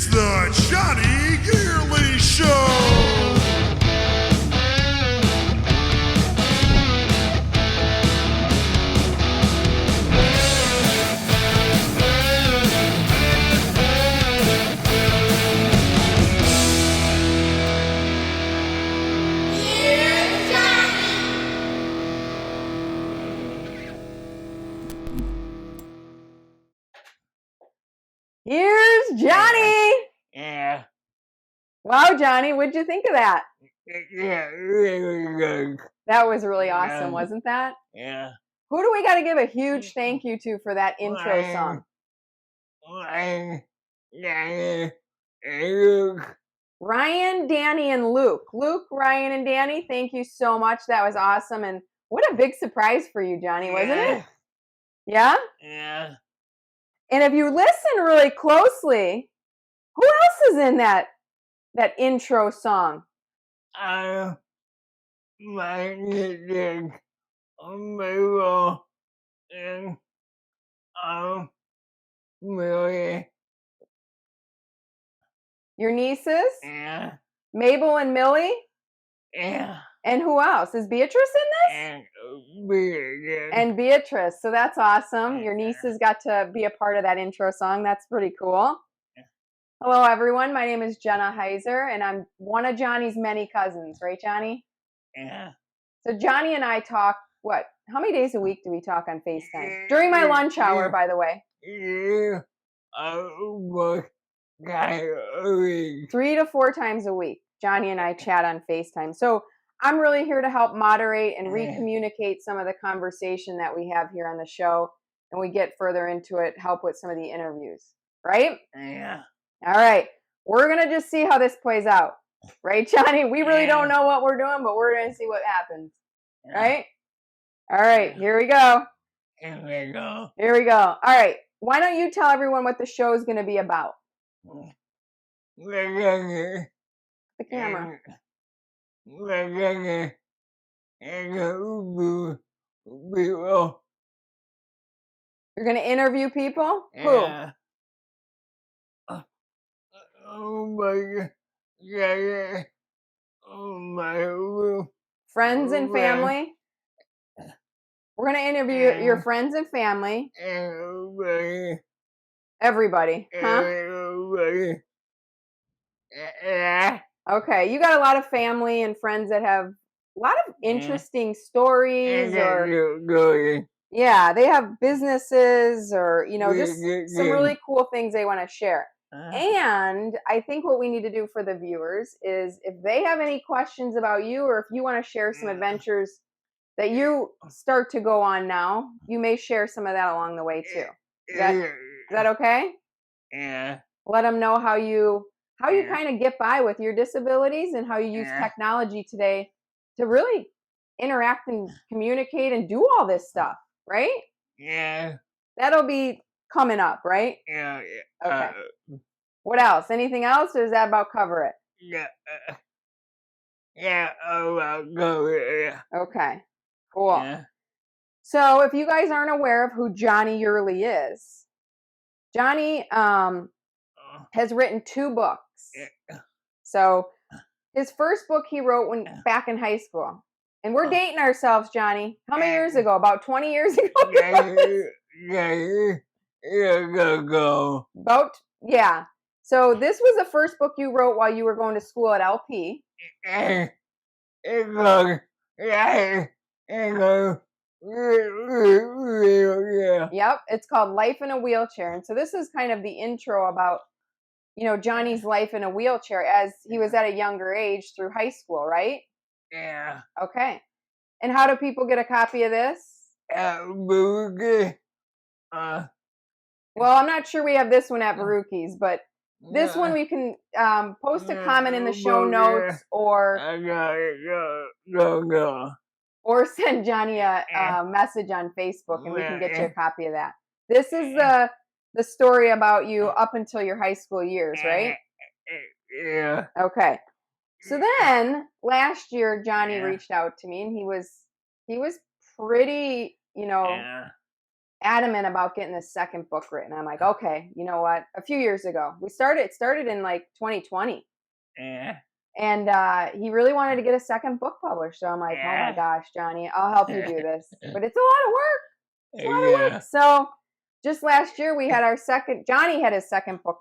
It's the Jonny Yerly Show. Here's Johnny. Yeah. Wow, Johnny, what'd you think of that? Yeah, really good. That was really Yeah. awesome, wasn't that? Yeah. Who do we got to give a huge thank you to for that intro song? Danny, Luke. Ryan, Danny, and Luke. Luke, Ryan, and Danny, thank you so much. That was awesome. And what a big surprise for you, Johnny, wasn't it? Yeah? Yeah. And if you listen really closely, who else is in that intro song? My niece, Mabel, and Millie. Your nieces? Yeah. Mabel and Millie? Yeah. And who else? Is Beatrice in this? And Beatrice. And Beatrice. So that's awesome. Your nieces got to be a part of that intro song. That's pretty cool. Hello, everyone. My name is Jenna Heiser, and I'm one of Johnny's many cousins. Right, Johnny? Yeah. So Johnny and I talk, what? How many days a week do we talk on FaceTime? During my lunch hour, by the way. Yeah. 3 to 4 times a week, Johnny and I chat on FaceTime. So I'm really here to help moderate and recommunicate some of the conversation that we have here on the show, and we get further into it, help with some of the interviews, right? Yeah. All right. We're going to just see how this plays out, right, Johnny? We really don't know what we're doing, but we're going to see what happens, right? All right. Here we go. Here we go. Here we go. All right. Why don't you tell everyone what the show is going to be about? The camera. You're going to interview people? Who? Oh my God. Oh my. Friends and family? We're going to interview your friends and family. Everybody. Huh? Everybody. Okay. You got a lot of family and friends that have a lot of interesting stories or... Yeah, they have businesses or, just some really cool things they want to share. And I think what we need to do for the viewers is if they have any questions about you or if you want to share some adventures that you start to go on now, you may share some of that along the way too. Is that okay? Yeah. Let them know how you kind of get by with your disabilities and how you use technology today to really interact and communicate and do all this stuff. Right? Yeah. That'll be coming up, right? Yeah. Okay. What else? Anything else, or does that about cover it? Yeah. Yeah. I'll go. Yeah. Okay. Cool. Yeah. So, if you guys aren't aware of who Jonny Yerly is, Johnny has written 2 books. Yeah. So, his first book he wrote back in high school. And we're dating ourselves, Johnny. How many years ago? About 20 years ago? Yeah. So this was the first book you wrote while you were going to school at LP. Yep. It's called Life in a Wheelchair. And so this is kind of the intro about, Johnny's life in a wheelchair as he was at a younger age through high school, right? Yeah. Okay. And how do people get a copy of this? Well, I'm not sure we have this one at Baruchi's, but this one we can post a comment in the show notes or send Johnny a message on Facebook and we can get you a copy of that. This is the story about you up until your high school years, right? Yeah. Okay. So then last year Johnny reached out to me and he was pretty, adamant about getting this second book written. I'm like, okay, you know what? A few years ago, it started in like 2020. Yeah. And he really wanted to get a second book published. So I'm like, oh my gosh, Johnny, I'll help you do this. But it's a lot of work. It's a lot of work. So just last year we had Johnny had his second book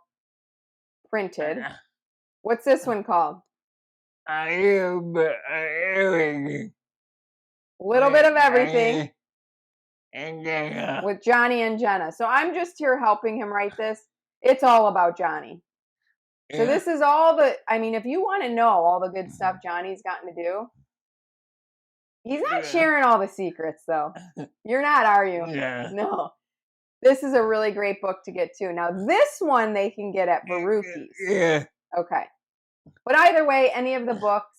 printed. What's this one called? Everything. Little bit of everything And then, with Johnny and Jenna. So I'm just here helping him write this. It's all about Johnny. So this is if you want to know all the good stuff Johnny's gotten to do, he's not sharing all the secrets though. You're not, are you? Yeah. No. This is a really great book to get to. Now this one they can get at Baruchi's. Yeah. Okay. But either way, any of the books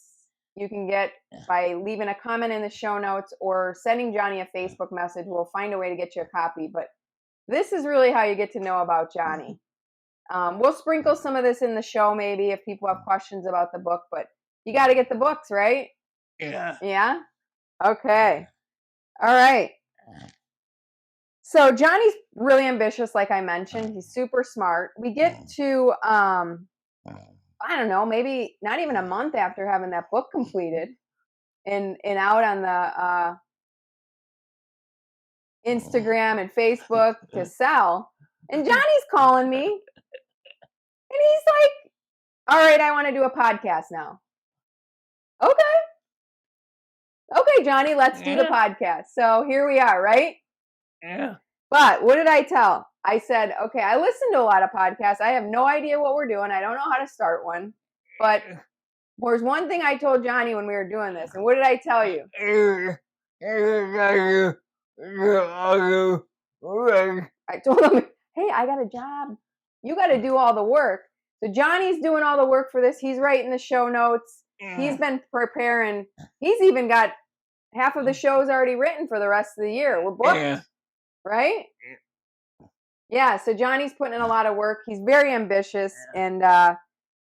you can get by leaving a comment in the show notes or sending Johnny a Facebook message. We'll find a way to get you a copy. But this is really how you get to know about Johnny. We'll sprinkle some of this in the show maybe if people have questions about the book, but you got to get the books, right? Yeah. Yeah? Okay. All right. So Johnny's really ambitious, like I mentioned. He's super smart. We get to, I don't know, maybe not even a month after having that book completed and out on the Instagram and Facebook to sell. And Johnny's calling me. And he's like, all right, I want to do a podcast now. Okay, Johnny, let's do the podcast. So here we are, right? Yeah. But what did I tell? I said, okay, I listen to a lot of podcasts. I have no idea what we're doing. I don't know how to start one. But there's one thing I told Johnny when we were doing this. And what did I tell you? I told him, hey, I got a job. You got to do all the work. So Johnny's doing all the work for this. He's writing the show notes. He's been preparing. He's even got half of the shows already written for the rest of the year. We're booked, right? Yeah, so Johnny's putting in a lot of work. He's very ambitious. And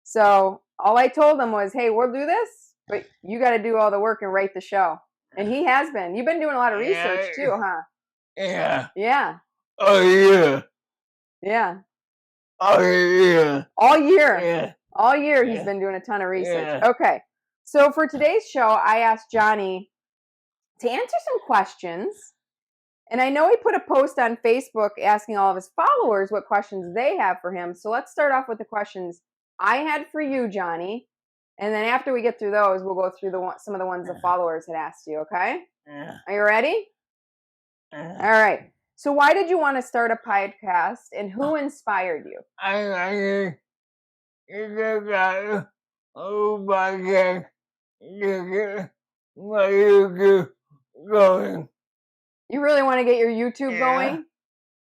so all I told him was, hey, we'll do this, but you got to do all the work and write the show. And he has been. You've been doing a lot of research too, huh? Yeah. Yeah. Oh, yeah. Yeah. Oh, yeah. All year. Yeah. All year he's been doing a ton of research. Yeah. Okay. So for today's show, I asked Johnny to answer some questions. And I know he put a post on Facebook asking all of his followers what questions they have for him. So let's start off with the questions I had for you, Johnny. And then after we get through those, we'll go through some of the ones the followers had asked you, okay? Yeah. Are you ready? All right. So why did you want to start a podcast and who inspired you? Going. You really want to get your YouTube going?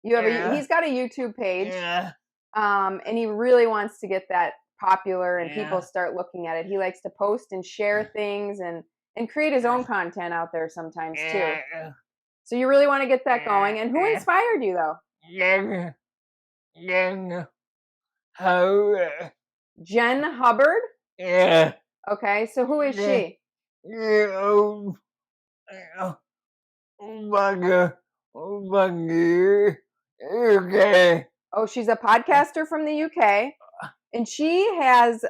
You have he's got a YouTube page. Yeah. And he really wants to get that popular and people start looking at it. He likes to post and share things and create his own content out there sometimes too. So you really want to get that going. And who inspired you though? Jen Hubbard? Yeah. Okay, so who is she? Oh my God. Okay. Oh, she's a podcaster from the UK. And she has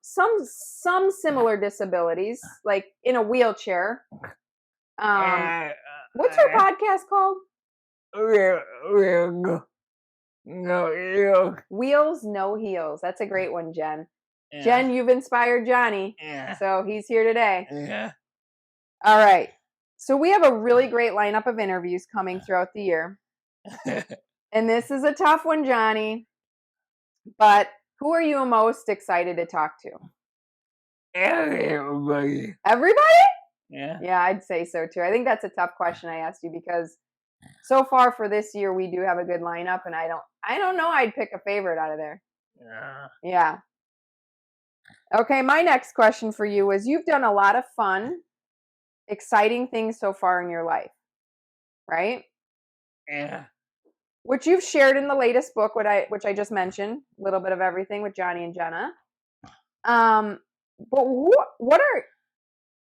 some similar disabilities, like in a wheelchair. What's her podcast called? Wheels, No Heels. That's a great one, Jen. Yeah. Jen, you've inspired Johnny. Yeah. So he's here today. Yeah. All right. So we have a really great lineup of interviews coming throughout the year. And this is a tough one, Johnny. But who are you most excited to talk to? Everybody. Everybody? Yeah. Yeah, I'd say so too. I think that's a tough question I asked you because so far for this year we do have a good lineup, and I don't know I'd pick a favorite out of there. Yeah. Yeah. Okay, my next question for you is you've done a lot of fun, exciting things so far in your life, right? Yeah. Which you've shared in the latest book, which I just mentioned, a little bit of everything with Johnny and Jenna. But what are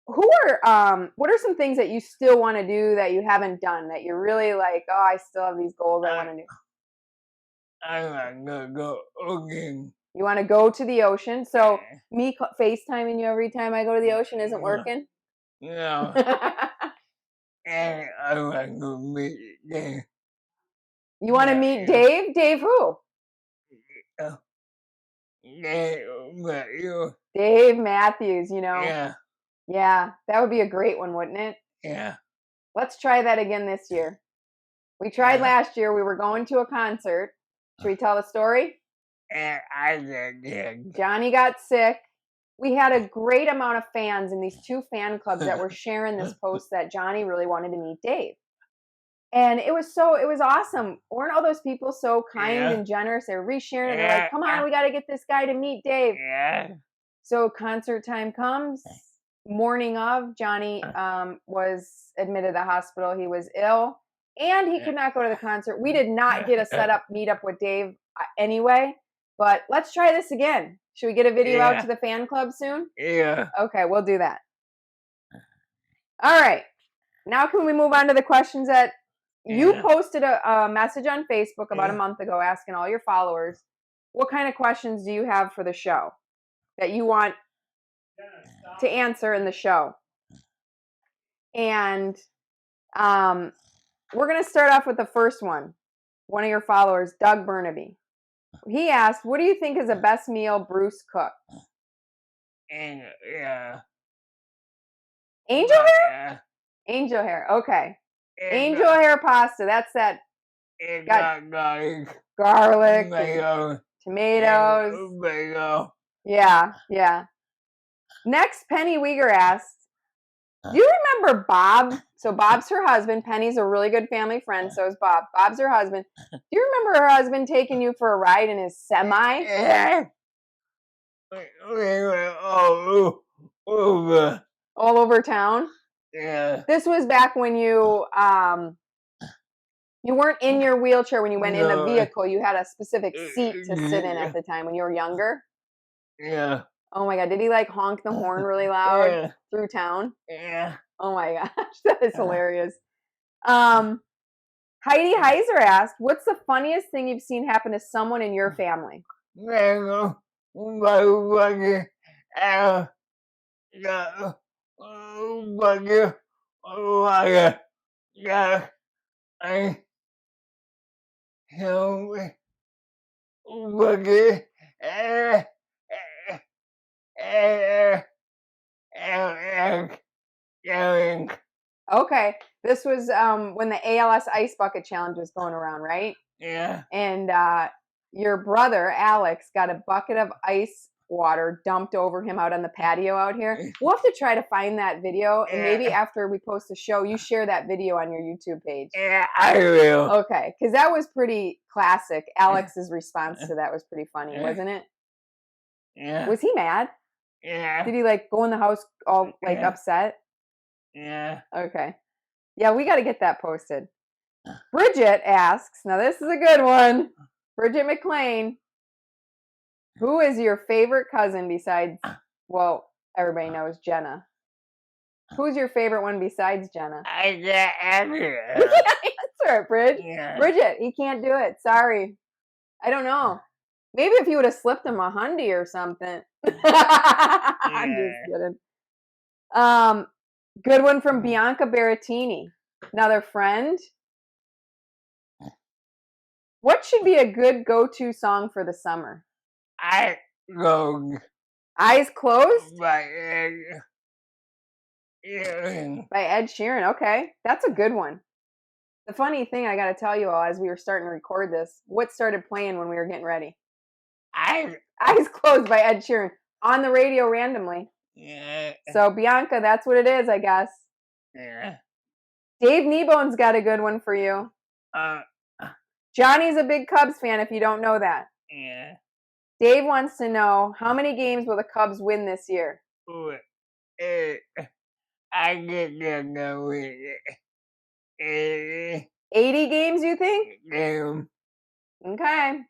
what are some things that you still want to do that you haven't done that you're really like, oh, I still have these goals I want to do? I want to go ocean. You want to go to the ocean? So me FaceTiming you every time I go to the ocean isn't working? No. And I want to meet Dave. You want to meet Dave? Dave who? Dave Matthews, you know. Yeah. Yeah, that would be a great one, wouldn't it? Yeah. Let's try that again this year. We tried last year. We were going to a concert. Should we tell the story? And I did. Johnny got sick. We had a great amount of fans in these 2 fan clubs that were sharing this post that Johnny really wanted to meet Dave. And it was awesome. Weren't all those people so kind and generous? They were resharing it. They're like, come on, we got to get this guy to meet Dave. Yeah. So concert time comes. Morning of, Johnny was admitted to the hospital. He was ill and he could not go to the concert. We did not get a meet up with Dave anyway, but let's try this again. Should we get a video out to the fan club soon? Yeah. Okay, we'll do that. All right. Now can we move on to the questions that you posted a message on Facebook about a month ago asking all your followers, what kind of questions do you have for the show that you want to answer in the show? And we're going to start off with the first one. One of your followers, Doug Burnaby. He asked, what do you think is the best meal Bruce cooked? Angel hair? Yeah. Angel hair. Okay. Angel hair pasta. That's that. Got garlic, tomatoes. Yeah. Next, Penny Weger asked, do you remember Bob? So Bob's her husband. Penny's a really good family friend. So is Bob. Bob's her husband. Do you remember her husband taking you for a ride in his semi? Yeah. We went all over town? Yeah. This was back when you weren't in your wheelchair when you went in the vehicle. You had a specific seat to sit in at the time when you were younger? Yeah. Oh my God. Did he like honk the horn really loud through town? Yeah. Oh my gosh. That is hilarious. Heidi Heiser asked, what's the funniest thing you've seen happen to someone in your family? Okay, this was when the ALS Ice Bucket Challenge was going around, right? Yeah. And your brother, Alex, got a bucket of ice water dumped over him out on the patio out here. We'll have to try to find that video, and maybe after we post the show, you share that video on your YouTube page. Yeah, I will. Okay, because that was pretty classic. Alex's response to that was pretty funny, wasn't it? Yeah. Was he mad? Yeah. Did he like go in the house all like upset? Yeah. Okay. Yeah, we got to get that posted. Bridget asks, now this is a good one. Bridget McLean, who is your favorite cousin besides, well, everybody knows Jenna. Who's your favorite one besides Jenna? I can't answer. Answer it, Bridget. Yeah. Bridget, he can't do it. Sorry. I don't know. Maybe if you would have slipped him a hundy or something. I'm just kidding. Good one from Bianca Berrettini. Another friend. What should be a good go-to song for the summer? Eyes closed. Eyes Closed? By Ed Sheeran. By Ed Sheeran. Okay. That's a good one. The funny thing I got to tell you all, as we were starting to record this, what started playing when we were getting ready? Eyes Closed by Ed Sheeran. On the radio randomly. Yeah. So, Bianca, that's what it is, I guess. Yeah. Dave Kneebone's got a good one for you. Johnny's a big Cubs fan, if you don't know that. Yeah. Dave wants to know, how many games will the Cubs win this year? I get to win 80. 80 games, you think? Yeah. Okay.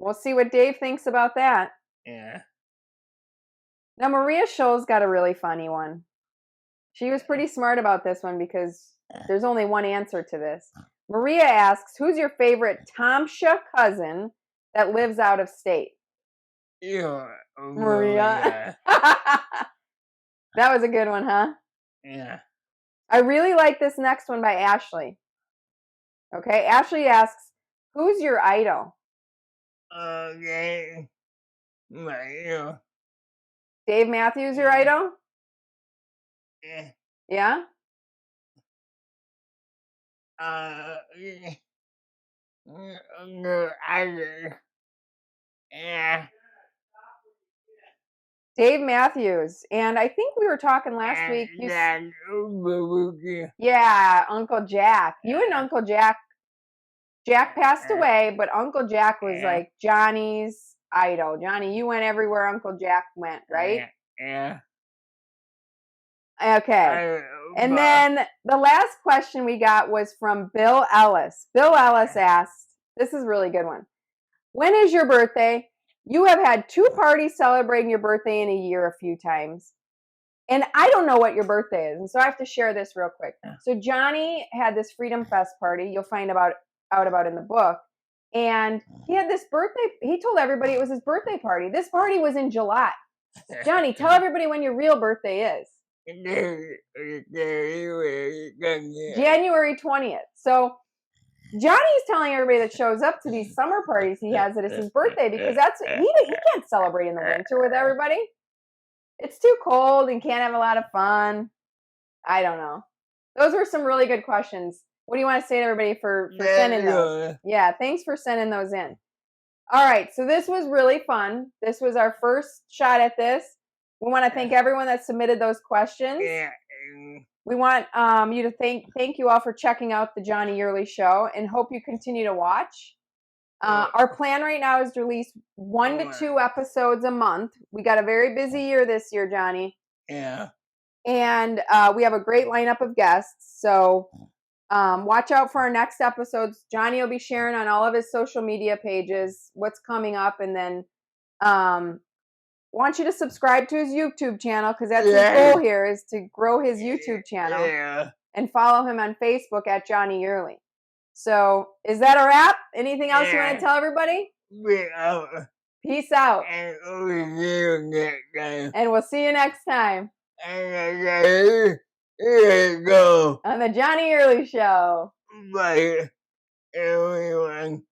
We'll see what Dave thinks about that. Yeah. Now, Maria Scholl's got a really funny one. She was pretty smart about this one because there's only one answer to this. Maria asks, who's your favorite Tomsha cousin that lives out of state? Maria. That was a good one, huh? Yeah. I really like this next one by Ashley. Okay, Ashley asks, who's your idol? Okay. My, Dave Matthews your idol? yeah. Yeah? Yeah. No, yeah. Dave Matthews. And I think we were talking last week. Yeah, Uncle Jack. You and Uncle Jack. Jack passed away, but Uncle Jack was like Johnny's idol. Johnny, you went everywhere Uncle Jack went, right? Yeah. Okay. And then the last question we got was from Bill Ellis. Bill Ellis asked, this is a really good one. When is your birthday? You have had 2 parties celebrating your birthday in a year a few times. And I don't know what your birthday is. And so I have to share this real quick. So Johnny had this Freedom Fest party. You'll find out about in the book. And he had this birthday. He told everybody it was his birthday party. This party was in July. Johnny, tell everybody when your real birthday is. January 20th. So Johnny's telling everybody that shows up to these summer parties he has that it's his birthday because he can't celebrate in the winter with everybody. It's too cold and can't have a lot of fun. I don't know. Those were some really good questions. What do you want to say to everybody for sending those? Yeah, thanks for sending those in. All right, so this was really fun. This was our first shot at this. We want to thank everyone that submitted those questions. We want you to thank you all for checking out the Jonny Yerly Show and hope you continue to watch. Our plan right now is to release 1 to 2 episodes a month. We got a very busy year this year, Johnny. Yeah. And we have a great lineup of guests. So watch out for our next episodes. Johnny will be sharing on all of his social media pages what's coming up. And then want you to subscribe to his YouTube channel because that's his goal here is to grow his YouTube channel. Yeah. And follow him on Facebook at Jonny Yerly. So, is that a wrap? Anything else you want to tell everybody? Peace out. And we'll see you next time. And we'll see you next time. Here you go. On the Jonny Yerly Show. Bye, everyone.